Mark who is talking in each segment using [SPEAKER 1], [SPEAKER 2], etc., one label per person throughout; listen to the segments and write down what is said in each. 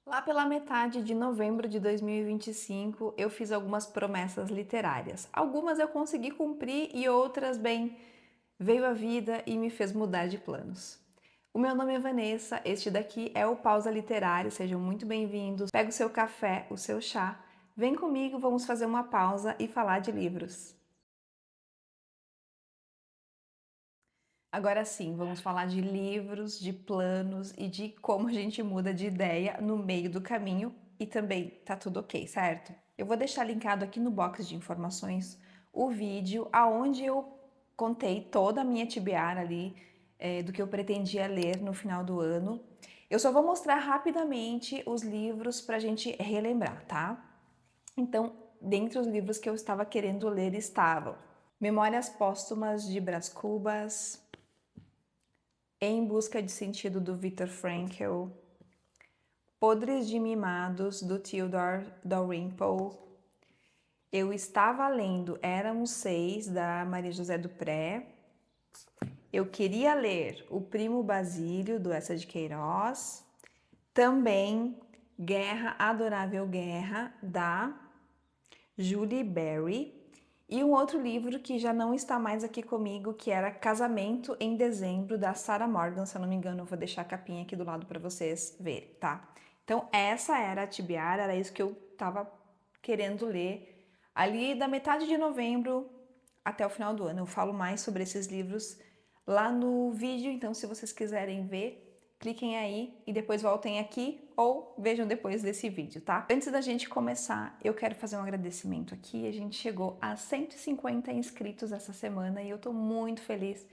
[SPEAKER 1] Lá pela metade de novembro de 2025, eu fiz algumas promessas literárias. Algumas eu consegui cumprir e outras, bem, veio a vida e me fez mudar de planos. O meu nome é Vanessa, este daqui é o Pausa Literário, sejam muito bem-vindos. Pega o seu café, o seu chá, vem comigo, vamos fazer uma pausa e falar de livros. Agora sim, vamos falar de livros, de planos e de como a gente muda de ideia no meio do caminho e também tá tudo ok, certo? Eu vou deixar linkado aqui no box de informações o vídeo aonde eu contei toda a minha TBR ali do que eu pretendia ler no final do ano. Eu só vou mostrar rapidamente os livros para a gente relembrar, tá? Então, dentre os livros que eu estava querendo ler estavam Memórias Póstumas de Brás Cubas, Em Busca de Sentido, do Viktor Frankl, Podres de Mimados, do Theodore Dalrymple. Eu estava lendo Éramos Seis, da Maria José Dupré. Eu queria ler O Primo Basílio, do Eça de Queiroz. Também Guerra, Adorável Guerra, da Julie Berry. E um outro livro que já não está mais aqui comigo, que era Casamento em Dezembro, da Sarah Morgan, se eu não me engano, eu vou deixar a capinha aqui do lado para vocês verem, tá? Então, essa era a TBR, era isso que eu tava querendo ler ali da metade de novembro até o final do ano. Eu falo mais sobre esses livros lá no vídeo, então se vocês quiserem ver, cliquem aí e depois voltem aqui ou vejam depois desse vídeo, tá? Antes da gente começar, eu quero fazer um agradecimento aqui. A gente chegou a 150 inscritos essa semana e eu tô muito feliz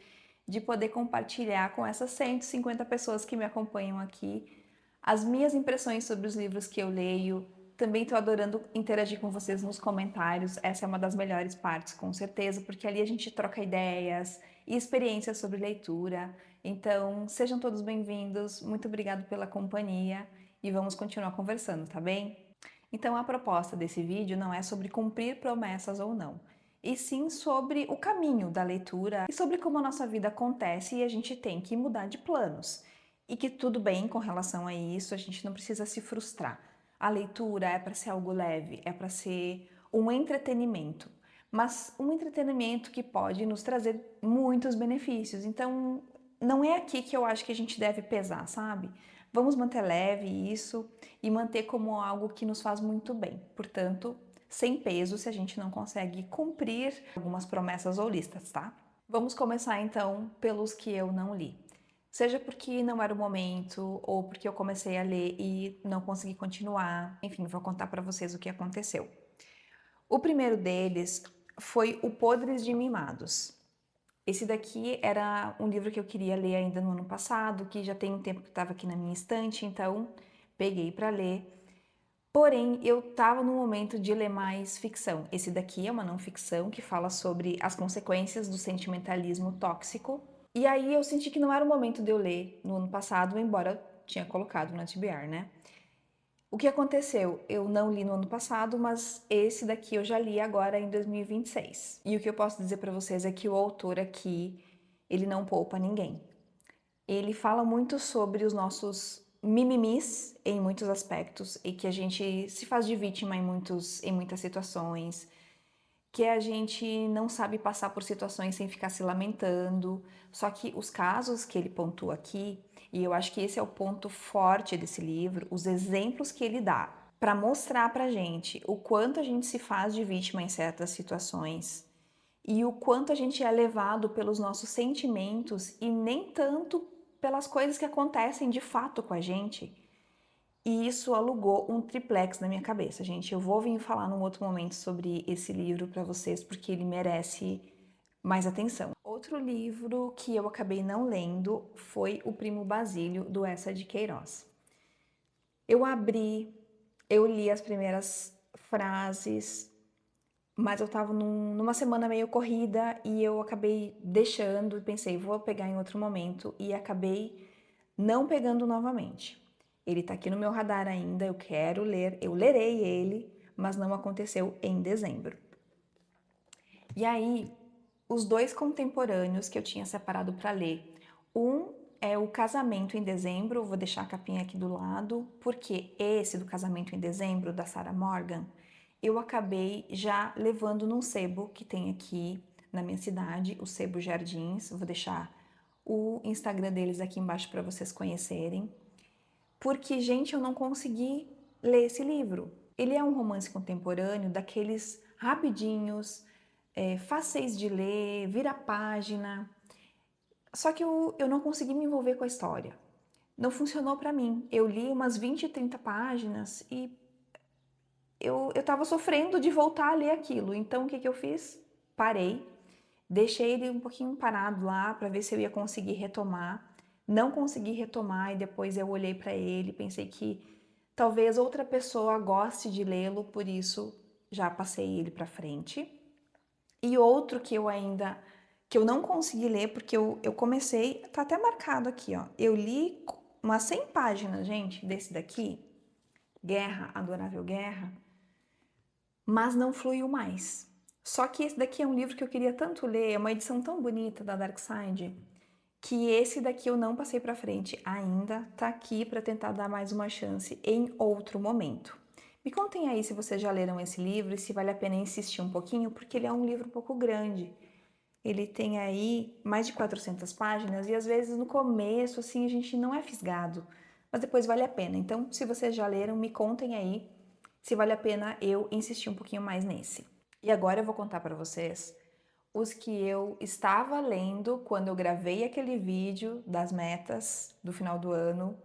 [SPEAKER 1] de poder compartilhar com essas 150 pessoas que me acompanham aqui as minhas impressões sobre os livros que eu leio. Também estou adorando interagir com vocês nos comentários. Essa é uma das melhores partes, com certeza, porque ali a gente troca ideias e experiências sobre leitura. Então, sejam todos bem-vindos. Muito obrigado pela companhia e vamos continuar conversando, tá bem? Então, a proposta desse vídeo não é sobre cumprir promessas ou não, e sim sobre o caminho da leitura e sobre como a nossa vida acontece e a gente tem que mudar de planos. E que tudo bem com relação a isso, a gente não precisa se frustrar. A leitura é para ser algo leve, é para ser um entretenimento, mas um entretenimento que pode nos trazer muitos benefícios. Então, não é aqui que eu acho que a gente deve pesar, sabe? Vamos manter leve isso e manter como algo que nos faz muito bem. Portanto, sem peso se a gente não consegue cumprir algumas promessas ou listas, tá? Vamos começar então pelos que eu não li. Seja porque não era o momento, ou porque eu comecei a ler e não consegui continuar. Enfim, vou contar para vocês o que aconteceu. O primeiro deles foi O Podres de Mimados. Esse daqui era um livro que eu queria ler ainda no ano passado, que já tem um tempo que estava aqui na minha estante, então peguei para ler. Porém, eu estava no momento de ler mais ficção. Esse daqui é uma não ficção que fala sobre as consequências do sentimentalismo tóxico. E aí eu senti que não era o momento de eu ler no ano passado, embora eu tinha colocado na TBR, né? O que aconteceu? Eu não li no ano passado, mas esse daqui eu já li agora em 2026. E o que eu posso dizer para vocês é que o autor aqui, ele não poupa ninguém. Ele fala muito sobre os nossos mimimis em muitos aspectos e que a gente se faz de vítima em muitas situações, que a gente não sabe passar por situações sem ficar se lamentando. Só que os casos que ele pontua aqui, e eu acho que esse é o ponto forte desse livro, os exemplos que ele dá para mostrar pra gente o quanto a gente se faz de vítima em certas situações e o quanto a gente é levado pelos nossos sentimentos e nem tanto pelas coisas que acontecem de fato com a gente. E isso alugou um triplex na minha cabeça, gente. Eu vou vir falar num outro momento sobre esse livro para vocês, porque ele merece mais atenção. Outro livro que eu acabei não lendo foi O Primo Basílio, do Eça de Queiroz. Eu abri, eu li as primeiras frases, mas eu tava numa semana meio corrida e eu acabei deixando e pensei, vou pegar em outro momento e acabei não pegando novamente. Ele tá aqui no meu radar ainda, eu quero ler, eu lerei ele, mas não aconteceu em dezembro. E aí, os dois contemporâneos que eu tinha separado para ler, um é o Casamento em Dezembro, vou deixar a capinha aqui do lado, porque esse do Casamento em Dezembro, da Sarah Morgan, eu acabei já levando num sebo que tem aqui na minha cidade, o Sebo Jardins, vou deixar o Instagram deles aqui embaixo para vocês conhecerem, porque, gente, eu não consegui ler esse livro. Ele é um romance contemporâneo, daqueles rapidinhos, fáceis de ler, vira a página, só que eu não consegui me envolver com a história. Não funcionou para mim. Eu li umas 20, 30 páginas e eu tava sofrendo de voltar a ler aquilo. Então, o que eu fiz? Parei, deixei ele um pouquinho parado lá para ver se eu ia conseguir retomar. Não consegui retomar e depois eu olhei para ele e pensei que talvez outra pessoa goste de lê-lo, por isso já passei ele para frente. E outro que eu não consegui ler, porque eu comecei, tá até marcado aqui, ó. Eu li umas 100 páginas, gente, desse daqui, Guerra, Adorável Guerra, mas não fluiu mais. Só que esse daqui é um livro que eu queria tanto ler, é uma edição tão bonita da Dark Side, que esse daqui eu não passei para frente ainda, tá aqui para tentar dar mais uma chance em outro momento. Me contem aí se vocês já leram esse livro e se vale a pena insistir um pouquinho, porque ele é um livro um pouco grande. Ele tem aí mais de 400 páginas e às vezes no começo assim a gente não é fisgado, mas depois vale a pena. Então, se vocês já leram, me contem aí se vale a pena eu insistir um pouquinho mais nesse. E agora eu vou contar para vocês os que eu estava lendo quando eu gravei aquele vídeo das metas do final do ano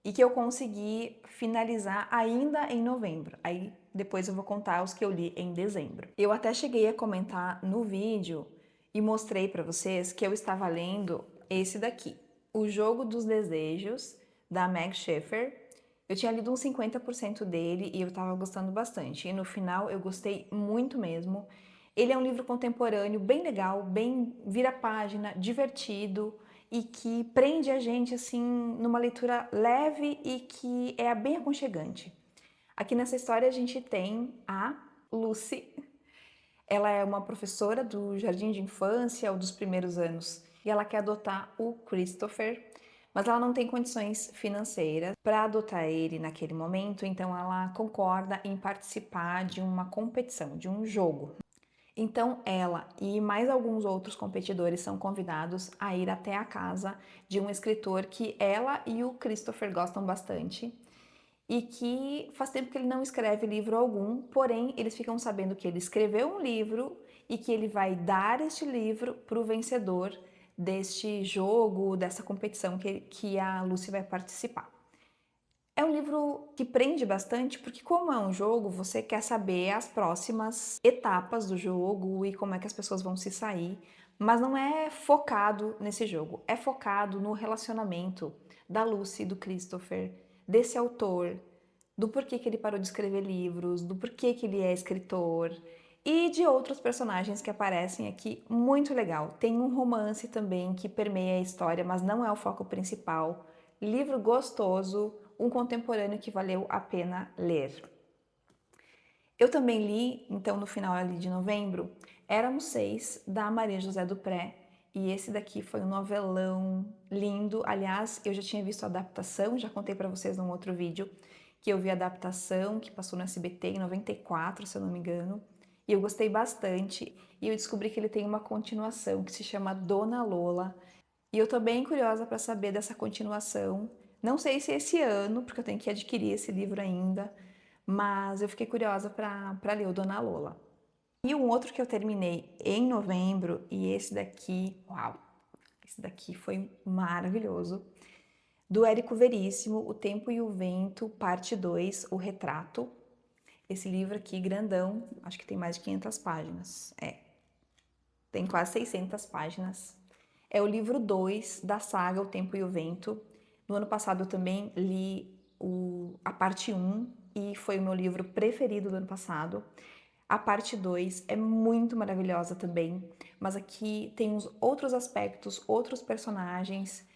[SPEAKER 1] e que eu consegui finalizar ainda em novembro. Aí depois eu vou contar os que eu li em dezembro. Eu até cheguei a comentar no vídeo e mostrei para vocês que eu estava lendo esse daqui, O Jogo dos Desejos, da Meg Schaeffer. Eu tinha lido uns 50% dele e eu estava gostando bastante. E no final eu gostei muito mesmo. Ele é um livro contemporâneo bem legal, bem vira-página, divertido e que prende a gente assim numa leitura leve e que é bem aconchegante. Aqui nessa história a gente tem a Lucy. Ela é uma professora do jardim de infância ou dos primeiros anos e ela quer adotar o Christopher, mas ela não tem condições financeiras para adotar ele naquele momento, então ela concorda em participar de uma competição, de um jogo. Então ela e mais alguns outros competidores são convidados a ir até a casa de um escritor que ela e o Christopher gostam bastante e que faz tempo que ele não escreve livro algum, porém eles ficam sabendo que ele escreveu um livro e que ele vai dar este livro para o vencedor deste jogo, dessa competição que a Lucy vai participar. É um livro que prende bastante, porque como é um jogo, você quer saber as próximas etapas do jogo e como é que as pessoas vão se sair, mas não é focado nesse jogo, é focado no relacionamento da Lucy, do Christopher, desse autor, do porquê que ele parou de escrever livros, do porquê que ele é escritor e de outros personagens que aparecem aqui, muito legal. Tem um romance também que permeia a história, mas não é o foco principal. Livro gostoso, um contemporâneo que valeu a pena ler. Eu também li, então no final ali de novembro, Éramos Seis, da Maria José Dupré, e esse daqui foi um novelão lindo. Aliás, eu já tinha visto a adaptação, já contei para vocês num outro vídeo, que eu vi a adaptação, que passou no SBT em 94, se eu não me engano, e eu gostei bastante, e eu descobri que ele tem uma continuação que se chama Dona Lola, e eu tô bem curiosa para saber dessa continuação. Não sei se esse ano, porque eu tenho que adquirir esse livro ainda, mas eu fiquei curiosa para ler o Dona Lola. E um outro que eu terminei em novembro, e esse daqui, uau, esse daqui foi maravilhoso, do Érico Veríssimo, O Tempo e o Vento, parte 2, O Retrato. Esse livro aqui, grandão, acho que tem mais de 500 páginas. Tem quase 600 páginas. É o livro 2 da saga O Tempo e o Vento. No ano passado eu também li a parte 1 e foi o meu livro preferido do ano passado. A parte 2 é muito maravilhosa também, mas aqui tem uns outros aspectos, outros personagens.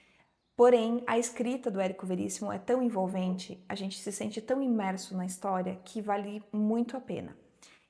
[SPEAKER 1] Porém, a escrita do Érico Veríssimo é tão envolvente, a gente se sente tão imerso na história que vale muito a pena.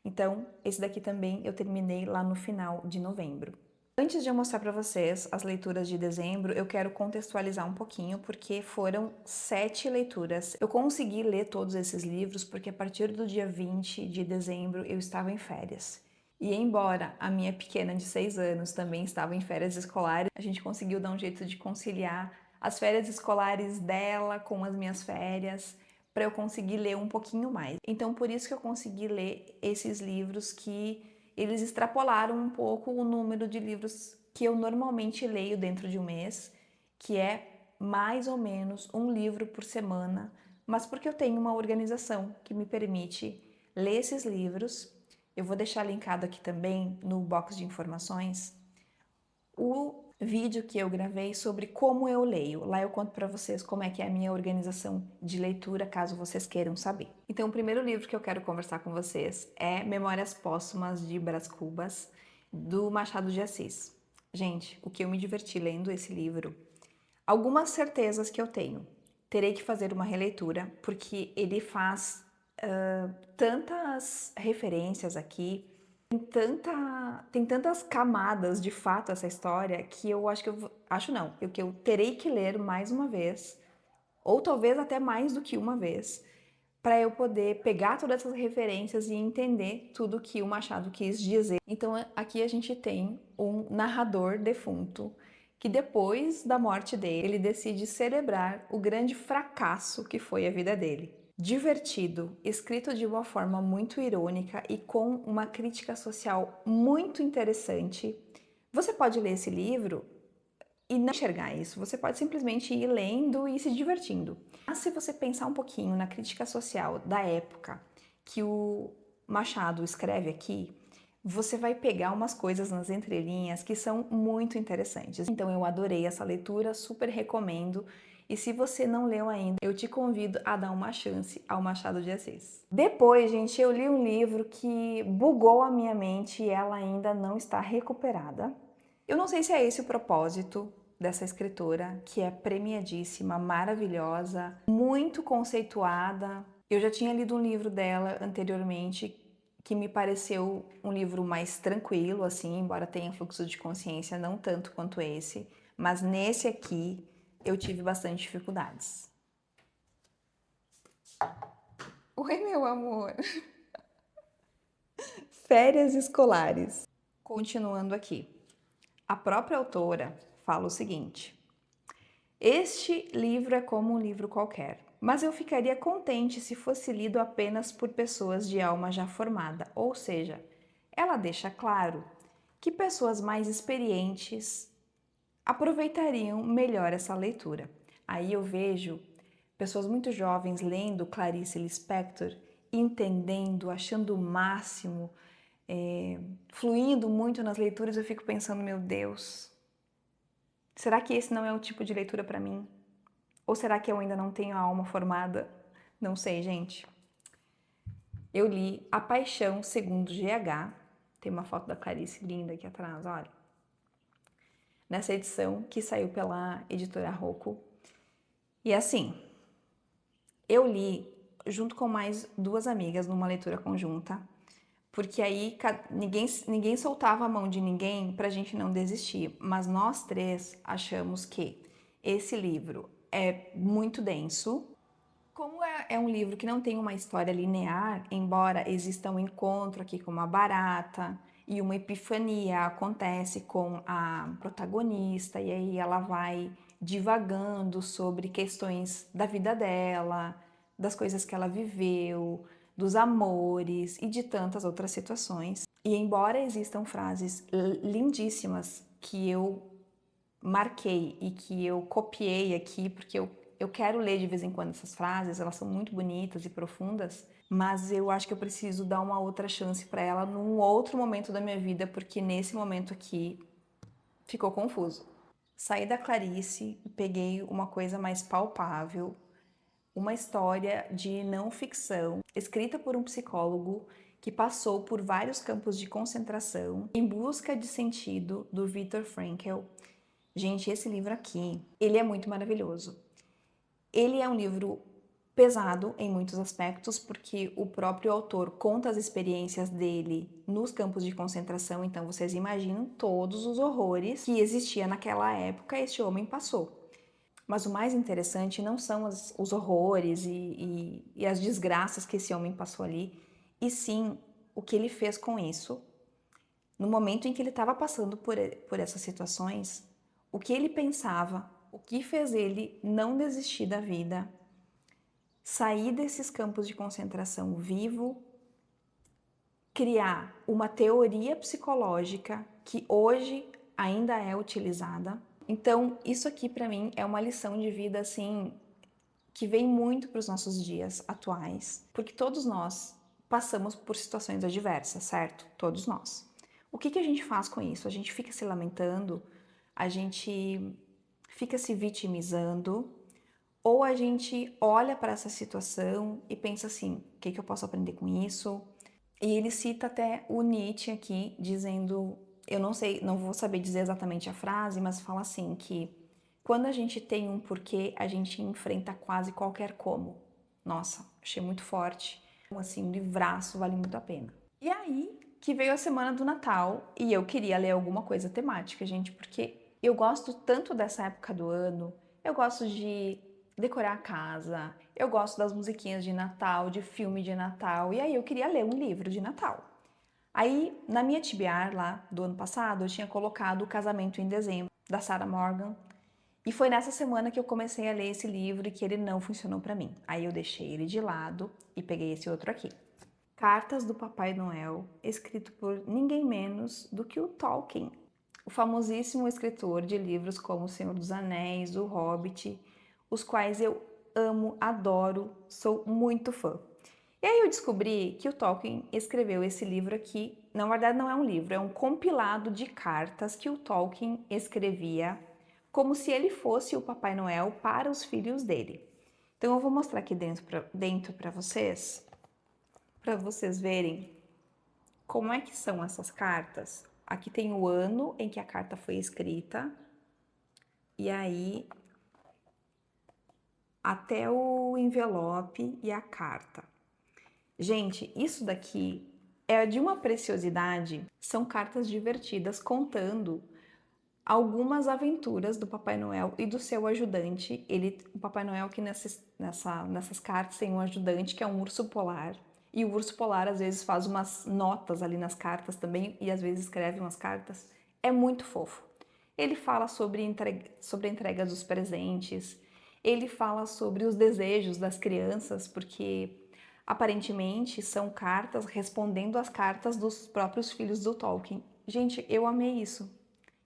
[SPEAKER 1] Então, esse daqui também eu terminei lá no final de novembro. Antes de eu mostrar para vocês as leituras de dezembro, eu quero contextualizar um pouquinho, porque foram 7 leituras. Eu consegui ler todos esses livros porque a partir do dia 20 de dezembro eu estava em férias. E embora a minha pequena de 6 anos também estava em férias escolares, a gente conseguiu dar um jeito de conciliar as férias escolares dela com as minhas férias, para eu conseguir ler um pouquinho mais. Então, por isso que eu consegui ler esses livros que eles extrapolaram um pouco o número de livros que eu normalmente leio dentro de um mês, que é mais ou menos um livro por semana, mas porque eu tenho uma organização que me permite ler esses livros. Eu vou deixar linkado aqui também no box de informações o vídeo que eu gravei sobre como eu leio. Lá eu conto para vocês como é que é a minha organização de leitura, caso vocês queiram saber. Então, o primeiro livro que eu quero conversar com vocês é Memórias Póstumas de Brás Cubas, do Machado de Assis. Gente, o que eu me diverti lendo esse livro, algumas certezas que eu tenho. Terei que fazer uma releitura, porque ele faz tantas referências aqui, tem tantas camadas de fato essa história, que eu acho que que eu terei que ler mais uma vez, ou talvez até mais do que uma vez, para eu poder pegar todas essas referências e entender tudo que o Machado quis dizer. Então aqui a gente tem um narrador defunto que depois da morte dele, ele decide celebrar o grande fracasso que foi a vida dele. Divertido, escrito de uma forma muito irônica e com uma crítica social muito interessante. Você pode ler esse livro e não enxergar isso, você pode simplesmente ir lendo e se divertindo. Mas se você pensar um pouquinho na crítica social da época que o Machado escreve aqui, você vai pegar umas coisas nas entrelinhas que são muito interessantes. Então eu adorei essa leitura, super recomendo. E se você não leu ainda, eu te convido a dar uma chance ao Machado de Assis. Depois, gente, eu li um livro que bugou a minha mente e ela ainda não está recuperada. Eu não sei se é esse o propósito dessa escritora, que é premiadíssima, maravilhosa, muito conceituada. Eu já tinha lido um livro dela anteriormente, que me pareceu um livro mais tranquilo, assim, embora tenha fluxo de consciência, não tanto quanto esse. Mas nesse aqui, eu tive bastante dificuldades. Oi, meu amor! Férias escolares. Continuando aqui. A própria autora fala o seguinte: este livro é como um livro qualquer, mas eu ficaria contente se fosse lido apenas por pessoas de alma já formada, ou seja, ela deixa claro que pessoas mais experientes aproveitariam melhor essa leitura. Aí eu vejo pessoas muito jovens lendo Clarice Lispector, entendendo, achando o máximo, fluindo muito nas leituras. Eu fico pensando, meu Deus, será que esse não é o tipo de leitura para mim? Ou será que eu ainda não tenho a alma formada? Não sei, gente. Eu li A Paixão Segundo GH, tem uma foto da Clarice linda aqui atrás, olha. Nessa edição que saiu pela editora Rocco. E assim, eu li junto com mais 2 amigas numa leitura conjunta, porque aí ninguém soltava a mão de ninguém pra gente não desistir. Mas nós 3 achamos que esse livro é muito denso. Como é um livro que não tem uma história linear, embora exista um encontro aqui com uma barata e uma epifania acontece com a protagonista, e aí ela vai divagando sobre questões da vida dela, das coisas que ela viveu, dos amores e de tantas outras situações. E embora existam frases lindíssimas que eu marquei e que eu copiei aqui, porque eu quero ler de vez em quando essas frases, elas são muito bonitas e profundas, mas eu acho que eu preciso dar uma outra chance para ela num outro momento da minha vida, porque nesse momento aqui ficou confuso. Saí da Clarice e peguei uma coisa mais palpável, uma história de não ficção, escrita por um psicólogo que passou por vários campos de concentração em busca de sentido, do Viktor Frankl. Gente, esse livro aqui, ele é muito maravilhoso. Ele é um livro pesado em muitos aspectos, porque o próprio autor conta as experiências dele nos campos de concentração, então vocês imaginam todos os horrores que existia naquela época, este homem passou. Mas o mais interessante não são os horrores e as desgraças que esse homem passou ali, e sim o que ele fez com isso. No momento em que ele estava passando por essas situações, o que ele pensava, o que fez ele não desistir da vida, sair desses campos de concentração vivo, criar uma teoria psicológica que hoje ainda é utilizada. Então, isso aqui para mim é uma lição de vida assim que vem muito para os nossos dias atuais, porque todos nós passamos por situações adversas, certo? Todos nós. O que a gente faz com isso? A gente fica se lamentando, a gente fica se vitimizando, ou a gente olha para essa situação e pensa assim, o que eu posso aprender com isso? E ele cita até o Nietzsche aqui, dizendo, eu não sei, não vou saber dizer exatamente a frase, mas fala assim que quando a gente tem um porquê, a gente enfrenta quase qualquer como. Nossa, achei muito forte. Assim, um livraço, vale muito a pena. E aí que veio a semana do Natal e eu queria ler alguma coisa temática, gente, porque eu gosto tanto dessa época do ano, eu gosto de decorar a casa, eu gosto das musiquinhas de Natal, de filme de Natal, e aí eu queria ler um livro de Natal. Aí, na minha TBR lá do ano passado, eu tinha colocado O Casamento em Dezembro, da Sarah Morgan, e foi nessa semana que eu comecei a ler esse livro e que ele não funcionou para mim. Aí eu deixei ele de lado e peguei esse outro aqui. Cartas do Papai Noel, escrito por ninguém menos do que o Tolkien, o famosíssimo escritor de livros como O Senhor dos Anéis, O Hobbit, os quais eu amo, adoro, sou muito fã. E aí eu descobri que o Tolkien escreveu esse livro aqui, na verdade não é um livro, é um compilado de cartas que o Tolkien escrevia como se ele fosse o Papai Noel para os filhos dele. Então eu vou mostrar aqui dentro para vocês verem como é que são essas cartas. Aqui tem o ano em que a carta foi escrita, e aí até o envelope e a carta. Gente, isso daqui é de uma preciosidade. São cartas divertidas contando algumas aventuras do Papai Noel e do seu ajudante. O Papai Noel que nessas cartas tem um ajudante que é um urso polar. E o urso polar às vezes faz umas notas ali nas cartas também e às vezes escreve umas cartas. É muito fofo. Ele fala sobre a entrega dos presentes, ele fala sobre os desejos das crianças, porque aparentemente são cartas respondendo às cartas dos próprios filhos do Tolkien. Gente, eu amei isso.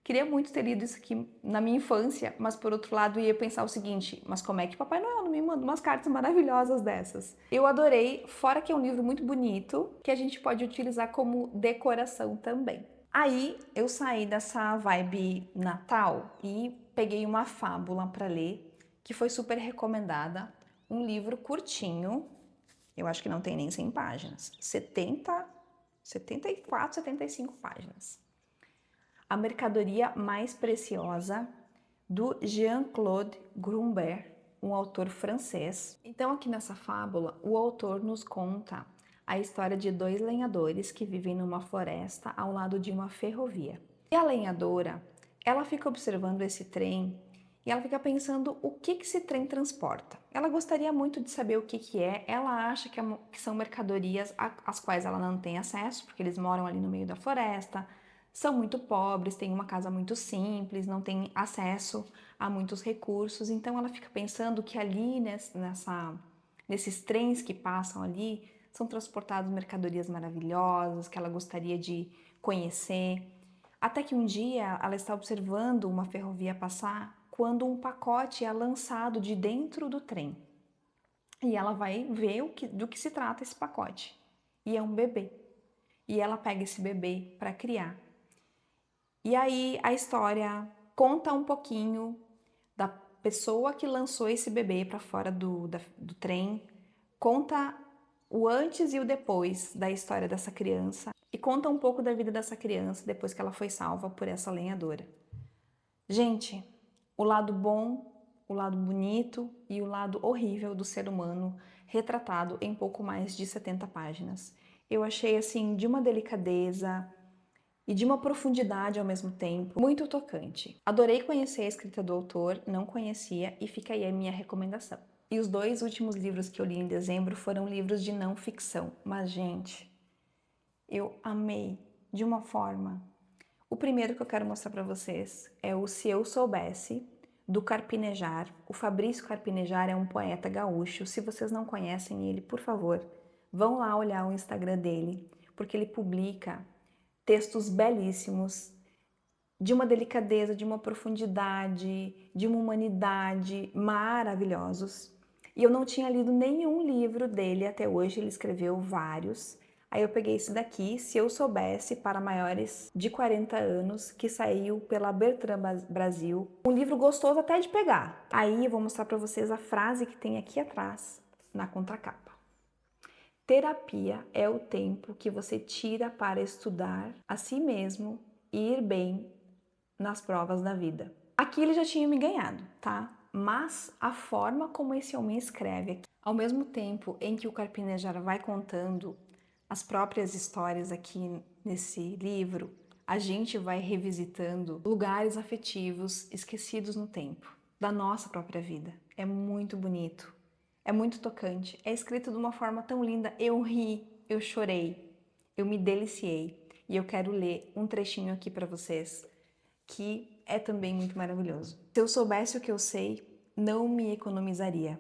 [SPEAKER 1] Queria muito ter lido isso aqui na minha infância, mas por outro lado ia pensar o seguinte, mas como é que Papai Noel não me manda umas cartas maravilhosas dessas? Eu adorei, fora que é um livro muito bonito, que a gente pode utilizar como decoração também. Aí eu saí dessa vibe Natal e peguei uma fábula para ler, que foi super recomendada, um livro curtinho, eu acho que não tem nem 100 páginas, 74, 75 páginas. A Mercadoria Mais Preciosa, do Jean-Claude Grumbert, um autor francês. Então, aqui nessa fábula, o autor nos conta a história de dois lenhadores que vivem numa floresta ao lado de uma ferrovia. E a lenhadora, ela fica observando esse trem e ela fica pensando o que esse trem transporta. Ela gostaria muito de saber o que é, ela acha que são mercadorias às quais ela não tem acesso, porque eles moram ali no meio da floresta, são muito pobres, têm uma casa muito simples, não têm acesso a muitos recursos, então ela fica pensando que ali nesses trens que passam ali são transportadas mercadorias maravilhosas que ela gostaria de conhecer. Até que um dia ela está observando uma ferrovia passar quando um pacote é lançado de dentro do trem. E ela vai ver do que se trata esse pacote. E é um bebê. E ela pega esse bebê para criar. E aí a história conta um pouquinho da pessoa que lançou esse bebê para fora do trem, conta o antes e o depois da história dessa criança e conta um pouco da vida dessa criança depois que ela foi salva por essa lenhadora. Gente, o lado bom, o lado bonito e o lado horrível do ser humano retratado em pouco mais de 70 páginas. Eu achei assim de uma delicadeza e de uma profundidade ao mesmo tempo muito tocante. Adorei conhecer a escrita do autor, não conhecia, e fica aí a minha recomendação. E os 2 últimos livros que eu li em dezembro foram livros de não ficção, mas gente, eu amei de uma forma. O primeiro que eu quero mostrar para vocês é o Se Eu Soubesse, do Carpinejar. O Fabrício Carpinejar é um poeta gaúcho. Se vocês não conhecem ele, por favor, vão lá olhar o Instagram dele, porque ele publica textos belíssimos, de uma delicadeza, de uma profundidade, de uma humanidade maravilhosos. E eu não tinha lido nenhum livro dele até hoje, ele escreveu vários. Aí eu peguei esse daqui, Se Eu Soubesse, para maiores de 40 anos, que saiu pela Bertrand Brasil. Um livro gostoso até de pegar. Aí eu vou mostrar para vocês a frase que tem aqui atrás, na contracapa. Terapia é o tempo que você tira para estudar a si mesmo e ir bem nas provas da vida. Aqui ele já tinha me ganhado, tá? Mas a forma como esse homem escreve aqui, ao mesmo tempo em que o Carpinejar vai contando as próprias histórias aqui nesse livro, a gente vai revisitando lugares afetivos esquecidos no tempo, da nossa própria vida. É muito bonito, é muito tocante, é escrito de uma forma tão linda. Eu ri, eu chorei, eu me deliciei. E eu quero ler um trechinho aqui para vocês, que é também muito maravilhoso. Se eu soubesse o que eu sei, não me economizaria.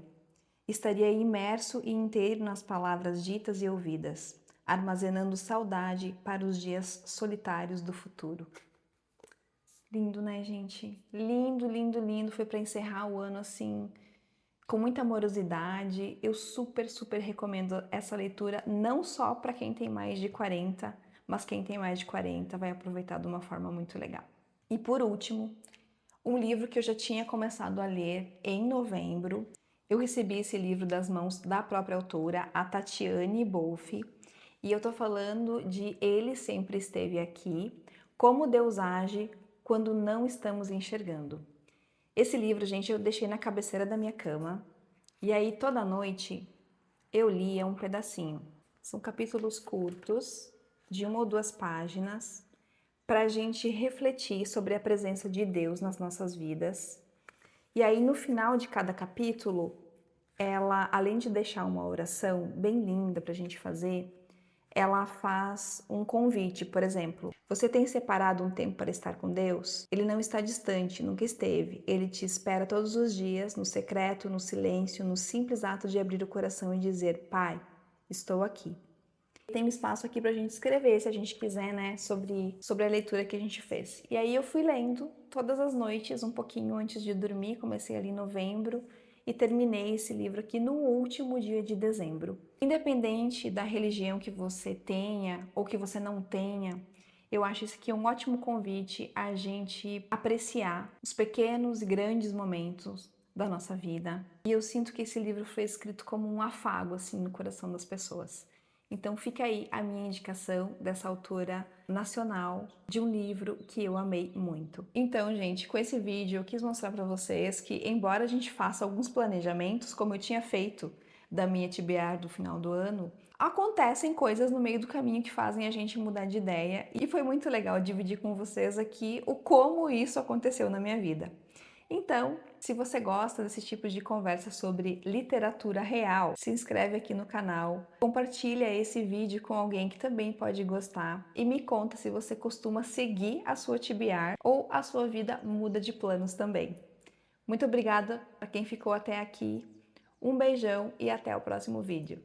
[SPEAKER 1] Estaria imerso e inteiro nas palavras ditas e ouvidas, armazenando saudade para os dias solitários do futuro. Lindo, né, gente? Lindo, lindo, lindo. Foi para encerrar o ano assim, com muita amorosidade. Eu super, super recomendo essa leitura, não só para quem tem mais de 40, mas quem tem mais de 40 vai aproveitar de uma forma muito legal. E por último, um livro que eu já tinha começado a ler em novembro. Eu recebi esse livro das mãos da própria autora, a Tatiane Bolfi, e eu tô falando de Ele Sempre Esteve Aqui, Como Deus Age Quando Não Estamos Enxergando. Esse livro, gente, eu deixei na cabeceira da minha cama, e aí toda noite eu lia um pedacinho. São capítulos curtos, de 1 ou 2 páginas, para a gente refletir sobre a presença de Deus nas nossas vidas. E aí, no final de cada capítulo, ela, além de deixar uma oração bem linda para a gente fazer, ela faz um convite. Por exemplo, você tem separado um tempo para estar com Deus? Ele não está distante, nunca esteve. Ele te espera todos os dias, no secreto, no silêncio, no simples ato de abrir o coração e dizer: Pai, estou aqui. Tem um espaço aqui para a gente escrever, se a gente quiser, né, sobre a leitura que a gente fez. E aí eu fui lendo todas as noites, um pouquinho antes de dormir, comecei ali em novembro e terminei esse livro aqui no último dia de dezembro. Independente da religião que você tenha ou que você não tenha, eu acho isso aqui um ótimo convite a gente apreciar os pequenos e grandes momentos da nossa vida. E eu sinto que esse livro foi escrito como um afago, assim, no coração das pessoas. Então fica aí a minha indicação dessa autora nacional de um livro que eu amei muito. Então, gente, com esse vídeo eu quis mostrar para vocês que, embora a gente faça alguns planejamentos, como eu tinha feito da minha TBR do final do ano, acontecem coisas no meio do caminho que fazem a gente mudar de ideia, e foi muito legal dividir com vocês aqui o como isso aconteceu na minha vida. Então, se você gosta desse tipo de conversa sobre literatura real, se inscreve aqui no canal, compartilha esse vídeo com alguém que também pode gostar e me conta se você costuma seguir a sua TBR ou a sua vida muda de planos também. Muito obrigada para quem ficou até aqui, um beijão e até o próximo vídeo.